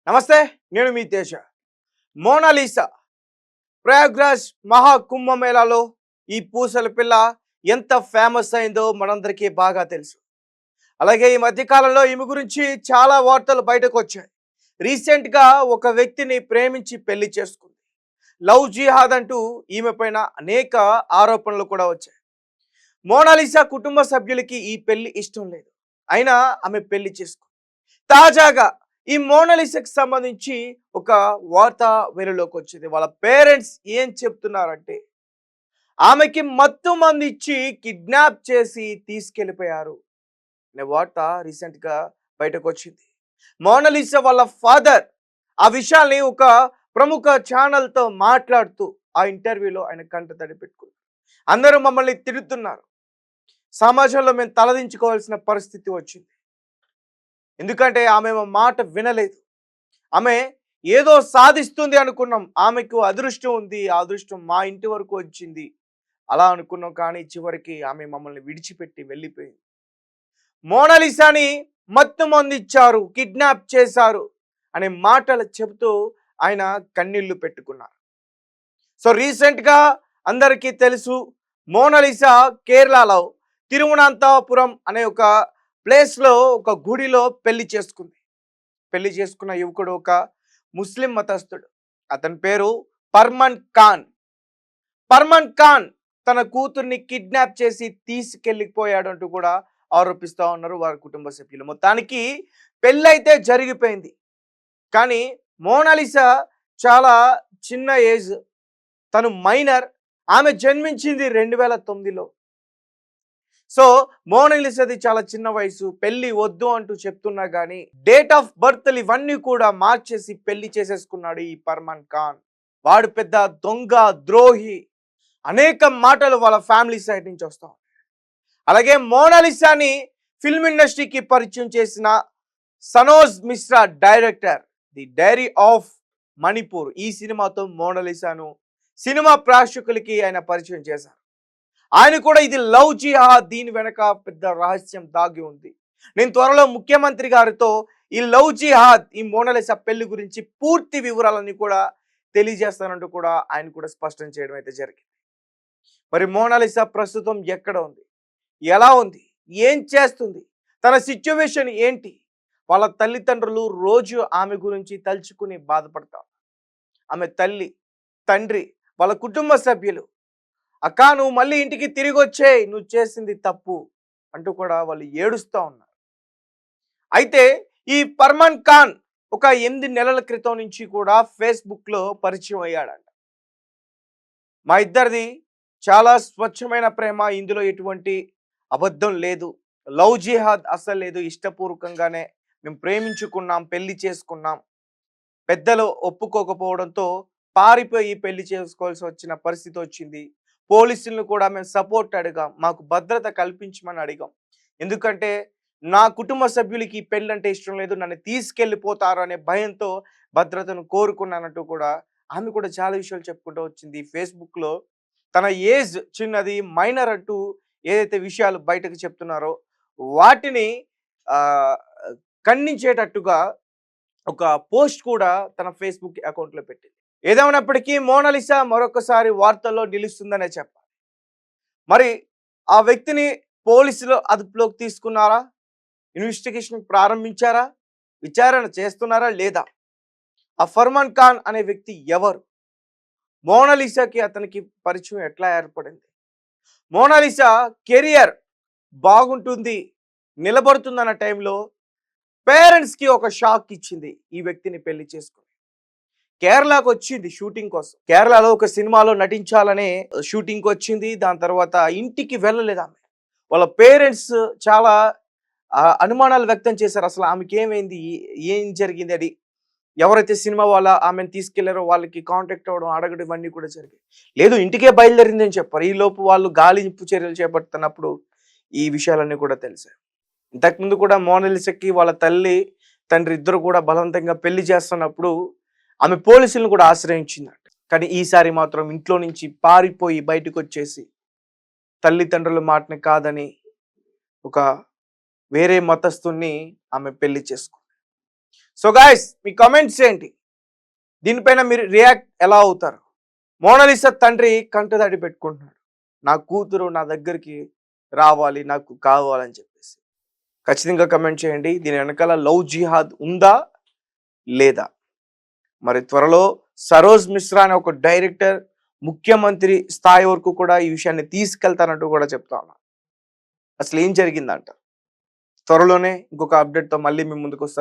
నమస్తే. నేను మీ తేజ. మోనాలిసా ప్రయాగ్రాజ్ మహాకుంభమేళాలో ఈ పూసల పిల్ల ఎంత ఫేమస్ అయిందో మనందరికీ బాగా తెలుసు. అలాగే ఈ మధ్య కాలంలో ఈమె గురించి చాలా వార్తలు బయటకు వచ్చాయి. రీసెంట్గా ఒక వ్యక్తిని ప్రేమించి పెళ్లి చేసుకుంది. లవ్ జిహాద్ అంటూ ఈమె పైన అనేక ఆరోపణలు కూడా వచ్చాయి. మోనాలిసా కుటుంబ సభ్యులకి ఈ పెళ్లి ఇష్టం లేదు, అయినా ఆమె పెళ్లి చేసుకుంది. తాజాగా ఈ మోనాలిసాకి సంబంధించి ఒక వార్త వెలుగులోకి వచ్చింది. వాళ్ళ పేరెంట్స్ ఏం చెప్తున్నారంటే ఆమెకి మత్తు మంది ఇచ్చి కిడ్నాప్ చేసి తీసుకెళ్లిపోయారు అనే వార్త రీసెంట్ గా బయటకు వచ్చింది. మోనాలిసా వాళ్ళ ఫాదర్ ఆ విషయాల్ని ఒక ప్రముఖ ఛానల్ తో మాట్లాడుతూ ఆ ఇంటర్వ్యూలో ఆయన కంట తడి పెట్టుకున్నారు. అందరూ మమ్మల్ని తిడుతున్నారు, సమాజంలో మేము తలదించుకోవాల్సిన పరిస్థితి వచ్చింది. ఎందుకంటే ఆమె మాట వినలేదు. ఆమె ఏదో సాధిస్తుంది అనుకున్నాం, ఆమెకు అదృష్టం ఉంది, ఆ అదృష్టం మా ఇంటి వరకు వచ్చింది అలా అనుకున్నాం. కానీ చివరికి ఆమె మమ్మల్ని విడిచిపెట్టి వెళ్ళిపోయింది. మోనాలిసాని మత్తు మందిచ్చారు, కిడ్నాప్ చేశారు అనే మాటలు చెబుతూ ఆయన కన్నీళ్లు పెట్టుకున్నారు. సో రీసెంట్గా అందరికీ తెలుసు, మోనాలిసా కేరళలో తిరువనంతపురం అనే ఒక ప్లేస్లో ఒక గుడిలో పెళ్లి చేసుకుంది. పెళ్లి చేసుకున్న యువకుడు ఒక ముస్లిం మతస్థుడు. అతని పేరు ఫర్మాన్ ఖాన్. ఫర్మాన్ ఖాన్ తన కూతుర్ని కిడ్నాప్ చేసి తీసుకెళ్ళిపోయాడు అంటూ కూడా ఆరోపిస్తూ ఉన్నారు వారి కుటుంబ సభ్యులు. మొత్తానికి పెళ్ళైతే జరిగిపోయింది, కానీ మోనాలిసా చాలా చిన్న ఏజ్, తను మైనర్. ఆమె జన్మించింది 2009లో. సో మోనాలిసాది చాలా చిన్న వయసు, పెళ్లి వద్దు అంటూ చెప్తున్నా కానీ డేట్ ఆఫ్ బర్త్లు ఇవన్నీ కూడా మార్చేసి పెళ్లి చేసేసుకున్నాడు ఈ ఫర్మాన్ ఖాన్. వాడు పెద్ద దొంగ, ద్రోహి, అనేక మాటలు వాళ్ళ ఫ్యామిలీ సైడ్ నుంచి వస్తాం. అలాగే మోనాలిసాని ఫిల్మ్ ఇండస్ట్రీకి పరిచయం చేసిన Sanoj Mishra director the diary of Manipur ఈ సినిమాతో మోనాలిసాను సినిమా ప్రేక్షకులకి ఆయన పరిచయం చేశారు. ఆయన కూడా ఇది లవ్ జిహాద్, దీని వెనక పెద్ద రహస్యం దాగి ఉంది, నేను త్వరలో ముఖ్యమంత్రి గారితో ఈ లవ్ జిహాద్, ఈ మోనాలిసా పెళ్లి గురించి పూర్తి వివరాలన్నీ కూడా తెలియజేస్తానంటూ కూడా ఆయన కూడా స్పష్టం చేయడం అయితే జరిగింది. మరి మోనాలిసా ప్రస్తుతం ఎక్కడ ఉంది, ఎలా ఉంది, ఏం చేస్తుంది, తన సిచ్యువేషన్ ఏంటి? వాళ్ళ తల్లిదండ్రులు రోజు ఆమె గురించి తలుచుకుని బాధపడతారు. ఆమె తల్లి, తండ్రి, వాళ్ళ కుటుంబ సభ్యులు, అక్క నువ్వు మళ్ళీ ఇంటికి తిరిగి వచ్చే, నువ్వు చేసింది తప్పు అంటూ కూడా వాళ్ళు ఏడుస్తూ ఉన్నారు. అయితే ఈ ఫర్మాన్ ఖాన్ ఒక 8 నెలల క్రితం నుంచి కూడా ఫేస్బుక్లో పరిచయం అయ్యాడంట. మా ఇద్దరిది చాలా స్వచ్ఛమైన ప్రేమ, ఇందులో ఎటువంటి అబద్ధం లేదు, లవ్ జిహాద్ అసలు లేదు, ఇష్టపూర్వకంగానే మేము ప్రేమించుకున్నాం, పెళ్లి చేసుకున్నాం. పెద్దలు ఒప్పుకోకపోవడంతో పారిపోయి పెళ్లి చేసుకోవాల్సి వచ్చిన పరిస్థితి వచ్చింది. పోలీసులను కూడా మేము సపోర్ట్ అడిగాం, మాకు భద్రత కల్పించమని అడిగాం. ఎందుకంటే నా కుటుంబ సభ్యులకి ఈ పెళ్ళి అంటే ఇష్టం లేదు, నన్ను తీసుకెళ్ళిపోతారు అనే భయంతో భద్రతను కోరుకున్నానంటూ కూడా ఆమె కూడా చాలా విషయాలు చెప్పుకుంటూ వచ్చింది. ఫేస్బుక్లో తన ఏజ్ చిన్నది, మైనర్ అంటూ ఏదైతే విషయాలు బయటకు చెప్తున్నారో వాటిని ఖండించేటట్టుగా ఒక పోస్ట్ కూడా తన ఫేస్బుక్ అకౌంట్లో పెట్టింది. ఏదేమైనప్పటికీ మోనాలిసా మరొకసారి వార్తల్లో నిలుస్తుందనే చెప్పాలి. మరి ఆ వ్యక్తిని పోలీసులు అదుపులోకి తీసుకున్నారా, ఇన్వెస్టిగేషన్ ప్రారంభించారా, విచారణ చేస్తున్నారా లేదా? ఆ ఫర్మాన్ ఖాన్ అనే వ్యక్తి ఎవరు? మోనాలిసాకి అతనికి పరిచయం ఎట్లా ఏర్పడింది? మోనాలిసా కెరియర్ బాగుంటుంది, నిలబడుతుందన్న టైంలో పేరెంట్స్కి ఒక షాక్ ఇచ్చింది ఈ వ్యక్తిని పెళ్లి చేసుకుని. కేరళకు వచ్చింది షూటింగ్ కోసం. కేరళలో ఒక సినిమాలో నటించాలనే షూటింగ్కి వచ్చింది. దాని తర్వాత ఇంటికి వెళ్ళలేదు ఆమె. వాళ్ళ పేరెంట్స్ చాలా అనుమానాలు వ్యక్తం చేశారు. అసలు ఆమెకి ఏమైంది, ఏం జరిగింది అని. ఎవరైతే సినిమా వాళ్ళ ఆమెను తీసుకెళ్లారో వాళ్ళకి కాంటాక్ట్ అవ్వడం, అడగడం ఇవన్నీ కూడా జరిగాయి. లేదు ఇంటికే బయలుదేరింది అని చెప్పారు. ఈ లోపు వాళ్ళు గాలింపు చర్యలు చేపడుతున్నప్పుడు ఈ విషయాలన్నీ కూడా తెలిసాయి. ఇంతకుముందు కూడా మోనాలిసాకి వాళ్ళ తల్లి, తండ్రి ఇద్దరు కూడా బలవంతంగా పెళ్లి చేస్తున్నప్పుడు ఆమె పోలీసులను కూడా ఆశ్రయించిందట. కానీ ఈసారి మాత్రం ఇంట్లో నుంచి పారిపోయి బయటకు వచ్చేసి తల్లిదండ్రుల మాటని కాదని ఒక వేరే మతస్థుని ఆమె పెళ్లి చేసుకుంది. సో గాయస్, మీ కామెంట్స్ ఏంటి? దీనిపైన మీరు రియాక్ట్ ఎలా అవుతారు? మోనాలిసా తండ్రి కంటతడి పెట్టుకుంటున్నాడు, నా కూతురు నా దగ్గరికి రావాలి, నాకు కావాలని చెప్పేసి. ఖచ్చితంగా కమెంట్ చేయండి. దీని వెనకాల లవ్ జిహాద్ ఉందా లేదా? మరి త్వరలో సరోజ్ మిశ్రా అనే ఒక డైరెక్టర్ ముఖ్యమంత్రి స్థాయి వరకు కూడా ఈ విషయాన్ని తీసుకెళ్తానంటూ కూడా చెప్తా ఉన్నా. అసలు ఏం జరిగిందంట? త్వరలోనే ఇంకొక అప్డేట్తో మళ్ళీ మీ ముందుకు వస్తా.